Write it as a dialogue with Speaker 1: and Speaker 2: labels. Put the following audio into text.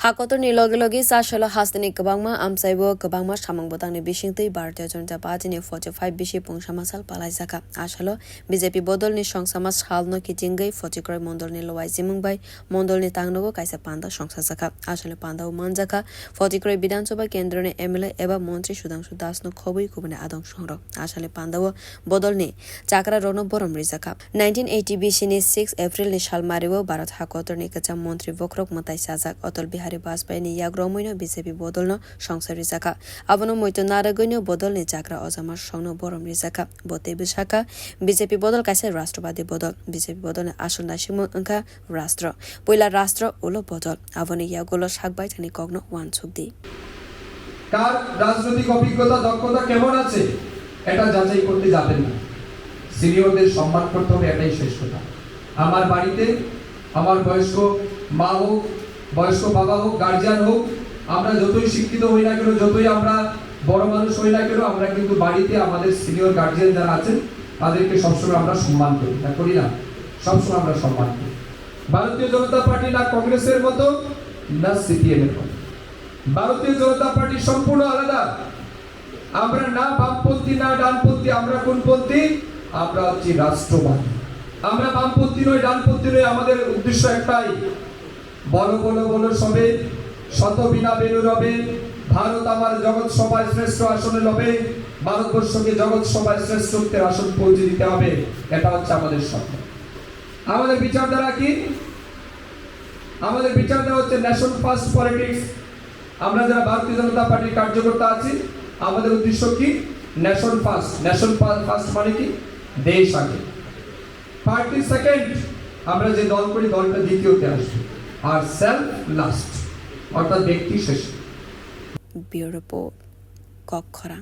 Speaker 1: Hakotorni logi sashalo hasni kabangma amsaibo kabangma samangbotangni bisingtei Bharatiya Janata Party-ni 45 bishi pungshamasal palaisaka ashalo BJP bodolni songsama salno kitingai fotikroi mondolni lowai jimungbai mondolni tangnogo kaisa panda songsasaka ashalo panda manjaka fotikroi biধানসভা কেন্দ্রনি MLA eba মন্ত্রী সুধাংশু দাসনো খবই কুবনে আদং সংগ্রহ ashale pandawo bodolni chakra rono borom rizaka 1980 bishini 6 April ni salmariwo Bharat Hakotorni kacham মন্ত্রী বক্রক মতাই সাজাক Atal Bihari বাজপেয়ীনি ইয়াগ্রমৈনো BJP বদলনো সংসার রিজাকা আবনো মৈতো নারাগৈনো বদলনি চাকরা অজামার সংনো বরম রিজাকা বতে Bishakha BJP বদল কাছে রাষ্ট্রবাদী বদল BJP বদলে আসল নাসিমো অঙ্কা রাষ্ট্র পয়লা রাষ্ট্র উলো বদল আবনো ইয়াগুলো সাকবাই থানি কগ্ন ওয়ান ছুকদি
Speaker 2: কার রাজনৈতিক অভিজ্ঞতা দক্ষতা কেমন আছে এটা যাচাই করতে যাবেন না সিনিয়রদের সম্মান করতে হবে এটাই শেষ কথা আমার বাড়িতে আমার বয়স্ক মা হোক বয়স্ক বাবা হোক গার্জিয়ান হোক আমরা যতই শিক্ষিত হই না কেন যতই আমরা বড় মানুষ হই না কেন আমরা কিন্তু বাড়িতে আমাদের সিনিয়র গার্জিয়ান যারা আছেন তাদেরকে সবসময় আমরা সম্মান করি না করি না সবসময় আমরা সম্মান করি ভারতীয় জনতা পার্টি না কংগ্রেসের মতো না সিপিএম এর মতো ভারতীয় জনতা পার্টি সম্পূর্ণ আলাদা আমরা না বামপন্থী না ডানপন্থী আমরা কোনপন্থী আমরা হচ্ছি রাষ্ট্রবাদী আমরা বামপন্থী নই ডানপন্থী নই আমাদের উদ্দেশ্য একটাই বলো বলো বলো সবে শত বিনা বেনু রবে ভারত আমার জগৎ সভায় শ্রেষ্ঠ আসনে লবে ভারতবর্ষকে জগৎ সভায় শ্রেষ্ঠত্বের আসন পৌঁছে দিতে হবে এটা হচ্ছে আমাদের স্বপ্ন আমাদের বিচারধারা কি আমাদের বিচারধারা হচ্ছে ন্যাশন ফার্স্ট পলিটিক্স আমরা যারা ভারতীয় জনতা পার্টির কার্যকর্তা আছি আমাদের উদ্দেশ্য কি ন্যাশন ফার্স্ট মানে কি দেশ আগে পার্টি সেকেন্ড আমরা যে দল করি দলটা দ্বিতীয়তে আসবে আর সেলফ লাস্ট অর্থাৎ ব্যক্তি শেষ
Speaker 1: ব্যুরো রিপোর্ট কক্ষরা।